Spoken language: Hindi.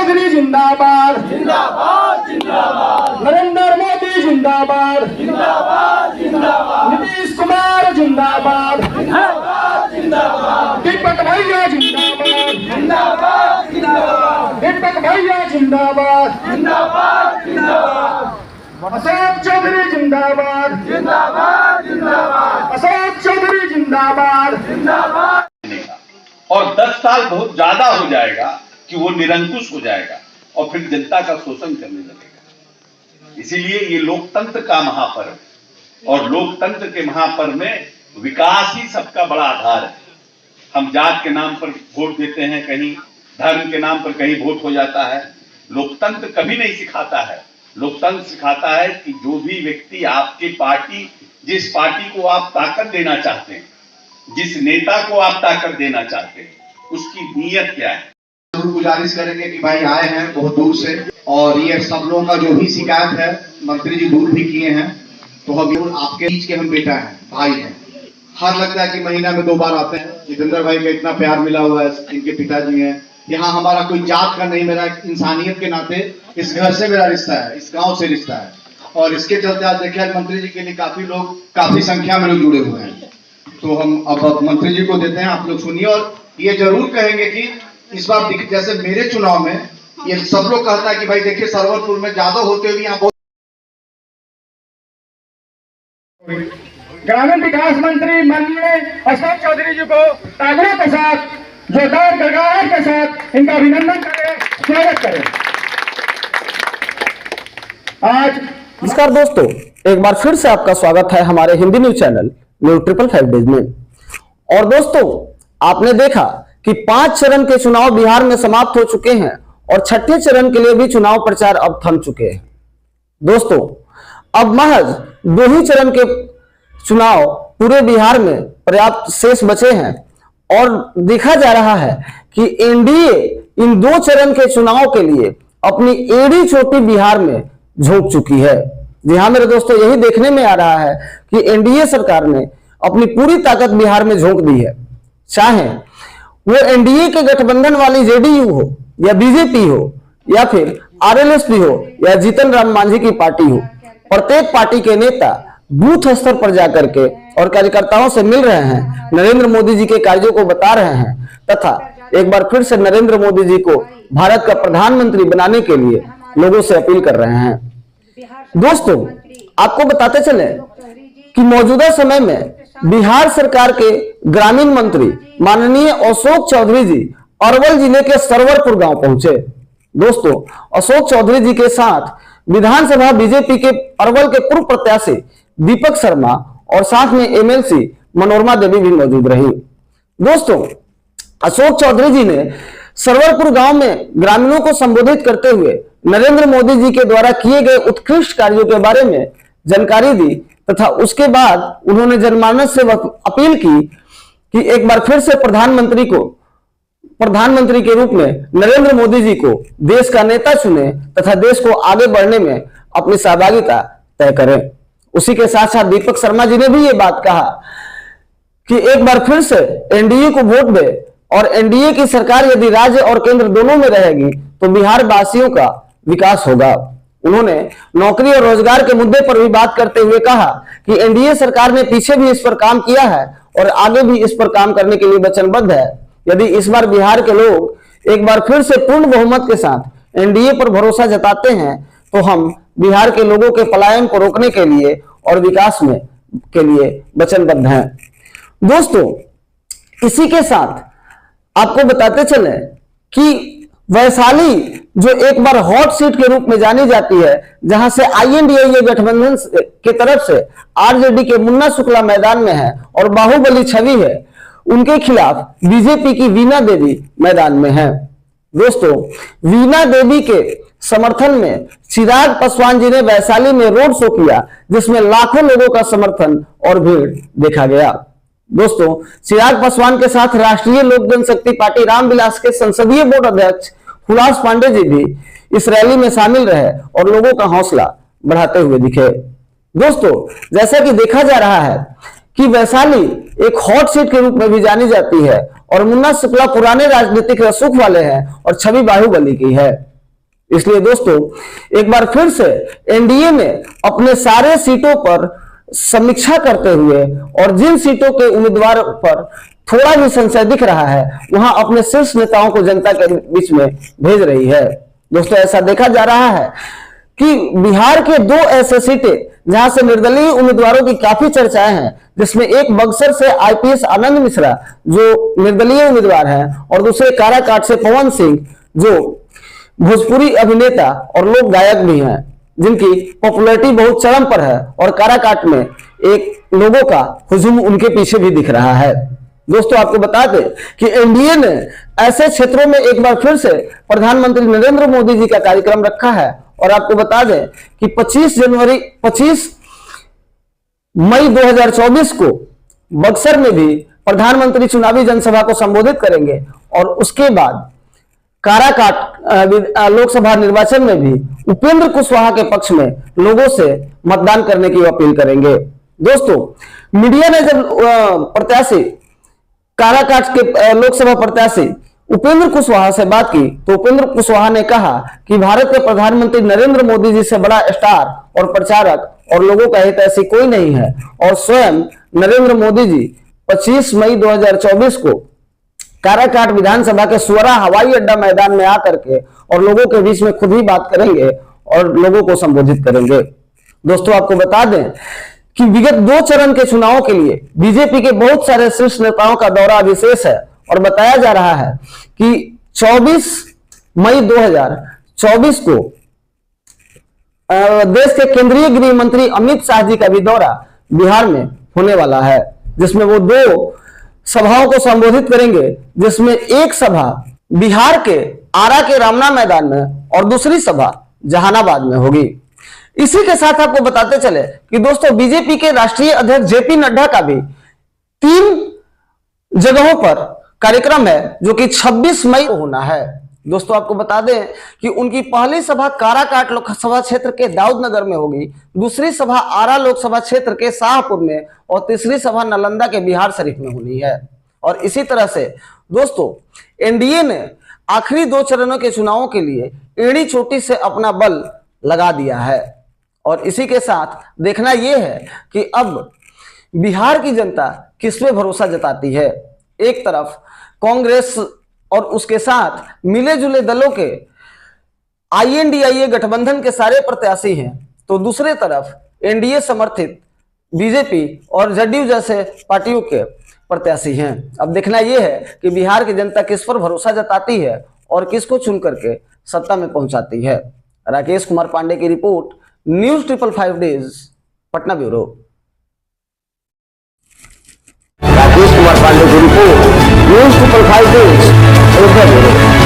चौधरी जिंदाबाद, जिंदाबाद जिंदाबाद, नरेंद्र मोदी जिंदाबाद, जिंदाबाद जिंदाबाद, नीतीश कुमार जिंदाबाद, जिंदाबाद जिंदाबाद, दीपक भैया जिंदाबाद, जिंदाबाद जिंदाबाद, दीपक भैया जिंदाबाद, जिंदाबाद जिंदाबाद, अशोक चौधरी जिंदाबाद, जिंदाबाद जिंदाबाद, अशोक चौधरी जिंदाबाद, जिंदाबाद। और 10 साल बहुत ज्यादा हो जाएगा कि वो निरंकुश हो जाएगा और फिर जनता का शोषण करने लगेगा। इसीलिए ये लोकतंत्र का महापर्व और लोकतंत्र के महापर्व में विकास ही सबका बड़ा आधार है। हम जात के नाम पर वोट देते हैं, कहीं धर्म के नाम पर कहीं वोट हो जाता है। लोकतंत्र कभी नहीं सिखाता है। लोकतंत्र सिखाता है कि जो भी व्यक्ति आपकी पार्टी, जिस पार्टी को आप ताकत देना चाहते हैं, जिस नेता को आप ताकत देना चाहते हैं, उसकी नीयत क्या है। जरूर गुजारिश करेंगे कि भाई आए हैं बहुत दूर से और ये सब लोगों का जो भी शिकायत है मंत्री जी दूर भी किए हैं, तो हम आपके बीच के हम बेटा हैं, भाई हैं। हर लगता है कि महीना में 2 बार आते हैं। जितेंद्र भाई का इतना प्यार मिला हुआ है, इनके पिताजी हैं। यहाँ हमारा कोई जात का नहीं, मेरा इंसानियत के नाते इस घर से मेरा रिश्ता है, इस गाँव से रिश्ता है। और इसके चलते आज देखिए मंत्री जी के लिए काफी संख्या में लोग जुड़े हुए हैं। तो हम अब मंत्री जी को देते हैं, आप लोग सुनिए। और ये जरूर कहेंगे कि इस बार जैसे मेरे चुनाव में ये सब लोग कहता है कि भाई देखिए सरवरपुर में ज्यादा होते हुए यहाँ बहुत ग्रामीण विकास मंत्री माननीय अशोक चौधरी जी को तालियों के साथ, जोरदार गड़गड़ाहट के साथ इनका अभिनंदन करें, स्वागत करें। आज नमस्कार दोस्तों, एक बार फिर से आपका स्वागत है हमारे Hindi news channel news 555 days में। और दोस्तों, आपने देखा कि 5 चरण के चुनाव बिहार में समाप्त हो चुके हैं और 6ठे चरण के लिए भी चुनाव प्रचार अब थम चुके हैं। दोस्तों, अब महज 2 ही चरण के चुनाव पूरे बिहार में पर्याप्त शेष बचे हैं और देखा जा रहा है कि एनडीए इन 2 चरण के चुनाव के लिए अपनी एड़ी चोटी बिहार में झोंक चुकी है। जी हाँ मेरे दोस्तों, यही देखने में आ रहा है कि एनडीए सरकार ने अपनी पूरी ताकत बिहार में झोंक दी है। चाहे वो एनडीए के गठबंधन वाली जेडीयू हो या बीजेपी हो या फिर आरएलएसपी हो या जीतन राम मांझी की पार्टी हो, प्रत्येक पार्टी के नेता बूथ स्तर पर जाकर के और कार्यकर्ताओं से मिल रहे हैं, नरेंद्र मोदी जी के कार्यों को बता रहे हैं तथा एक बार फिर से नरेंद्र मोदी जी को भारत का प्रधानमंत्री बनाने के लिए लोगों से अपील कर रहे हैं। दोस्तों, आपको बताते चले कि मौजूदा समय में बिहार सरकार के ग्रामीण मंत्री माननीय अशोक चौधरी जी अरवल जिले के सरवरपुर गांव पहुंचे। दोस्तों, अशोक चौधरी जी के साथ विधानसभा बीजेपी के अरवल के पूर्व प्रत्याशी दीपक शर्मा और साथ में एमएलसी मनोरमा देवी भी मौजूद रही। दोस्तों, अशोक चौधरी जी ने सरवरपुर गांव में ग्रामीणों को संबोधित करते हुए नरेंद्र मोदी जी के द्वारा किए गए उत्कृष्ट कार्यों के बारे में जानकारी दी तथा उसके बाद उन्होंने जनमानस से अपील की कि एक बार फिर से प्रधानमंत्री के रूप में नरेंद्र मोदी जी को देश का नेता चुने तथा देश को आगे बढ़ने में अपनी सहभागिता तय करें। उसी के साथ साथ दीपक शर्मा जी ने भी ये बात कहा कि एक बार फिर से एनडीए को वोट दे और एनडीए की सरकार यदि राज्य और केंद्र दोनों में रहेगी तो बिहार वासियों का विकास होगा। उन्होंने नौकरी और रोजगार के मुद्दे पर भी बात करते हुए कहा कि एनडीए सरकार ने पीछे भी इस पर काम किया है और आगे भी इस पर काम करने के लिए वचनबद्ध है। यदि इस बार बिहार के लोग एक बार फिर से पूर्ण बहुमत के साथ एनडीए पर भरोसा जताते हैं तो हम बिहार के लोगों के पलायन को रोकने के लिए और विकास में के लिए वचनबद्ध हैं। दोस्तों, इसी के साथ आपको बताते चले कि वैशाली जो एक बार हॉट सीट के रूप में जानी जाती है, जहां से आईएनडीए गठबंधन के तरफ से आरजेडी के मुन्ना शुक्ला मैदान में है और बाहुबली छवि है, उनके खिलाफ बीजेपी की वीणा देवी मैदान में है। दोस्तों, वीणा देवी के समर्थन में चिराग पासवान जी ने वैशाली में रोड शो किया जिसमें लाखों लोगों का समर्थन और भीड़ देखा गया। दोस्तों, चिराग पासवान के साथ राष्ट्रीय लोक जनशक्ति पार्टी रामविलास के संसदीय बोर्ड अध्यक्ष हुलास पांडे जी भी इस रैली में शामिल रहे और लोगों का हौसला बढ़ाते हुए दिखे। दोस्तों, जैसा कि देखा जा रहा है कि वैशाली एक हॉट सीट के रूप में भी जानी जाती है और मुन्ना शुक्ला पुराने राजनीतिक रसूख वाले हैं और छवि बाहुबली की है। इसलिए दोस्तों एक बार फिर से एनडीए ने अपने सारे सीटों पर समीक्षा करते हुए और जिन सीटों के उम्मीदवार पर थोड़ा भी संशय दिख रहा है वहां अपने शीर्ष नेताओं को जनता के बीच में भेज रही है। दोस्तों ऐसा देखा जा रहा है कि बिहार के 2 ऐसे सीटें जहां से निर्दलीय उम्मीदवारों की काफी चर्चाएं हैं, जिसमें एक बक्सर से आईपीएस आनंद मिश्रा जो निर्दलीय उम्मीदवार हैं और दूसरे काराकाट से पवन सिंह जो भोजपुरी अभिनेता और लोक गायक भी हैं, जिनकी पॉपुलैरिटी बहुत चरम पर है और काराकाट में एक लोगों का हुजूम उनके पीछे भी दिख रहा है। दोस्तों आपको बता दें कि एनडीए ने ऐसे क्षेत्रों में एक बार फिर से प्रधानमंत्री नरेंद्र मोदी जी का कार्यक्रम रखा है और आपको बता दें कि 25 मई 2024 को बक्सर में भी प्रधानमंत्री चुनावी जनसभा को संबोधित करेंगे और उसके बाद काराकाट लोकसभा निर्वाचन में भी उपेंद्र कुशवाहा के पक्ष में लोगों से मतदान करने की अपील करेंगे। दोस्तों मीडिया ने जब प्रत्याशी काराकाट के लोकसभा प्रत्याशी उपेंद्र कुशवाहा से बात की तो उपेंद्र कुशवाहा ने कहा कि भारत के प्रधानमंत्री नरेंद्र मोदी जी से बड़ा स्टार और प्रचारक और लोगों का हितैषी कोई नहीं है और स्वयं नरेंद्र मोदी जी 25 मई 2024 को काराकाट विधानसभा के सुअरा हवाई अड्डा मैदान में आकर के और लोगों के बीच में खुद ही बात करेंगे और लोगों को संबोधित करेंगे। दोस्तों आपको बता दें कि विगत 2 चरण के चुनावों के लिए बीजेपी के बहुत सारे शीर्ष नेताओं का दौरा विशेष है और बताया जा रहा है कि 24 मई 2024 को देश के केंद्रीय गृह मंत्री अमित शाह जी का भी दौरा बिहार में होने वाला है, जिसमें वो 2 सभाओं को संबोधित करेंगे, जिसमें एक सभा बिहार के आरा के रामना मैदान में और दूसरी सभा जहानाबाद में होगी। इसी के साथ आपको बताते चले कि दोस्तों बीजेपी के राष्ट्रीय अध्यक्ष जेपी नड्डा का भी 3 जगहों पर कार्यक्रम है जो कि 26 मई को होना है। दोस्तों आपको बता दें कि उनकी पहली सभा काराकाट लोकसभा क्षेत्र के दाऊदनगर में होगी, दूसरी सभा आरा लोकसभा क्षेत्र के शाहपुर में और तीसरी सभा नालंदा के बिहार शरीफ में होनी है। और इसी तरह से दोस्तों एनडीए ने आखिरी 2 चरणों के चुनावों के लिए एड़ी चोटी से अपना बल लगा दिया है और इसी के साथ देखना यह है कि अब बिहार की जनता किस पे भरोसा जताती है। एक तरफ कांग्रेस और उसके साथ मिले जुले दलों के INDIA गठबंधन के सारे प्रत्याशी हैं, तो दूसरे तरफ एनडीए समर्थित बीजेपी और जदयू जैसे पार्टियों के प्रत्याशी हैं। अब देखना यह है कि बिहार की जनता किस पर भरोसा जताती है और किसको चुन करके सत्ता में पहुंचाती है। राकेश कुमार पांडे की report, news 555 days, Patna bureau. Rakesh Kumar Pande की report, news 555 days, Patna bureau.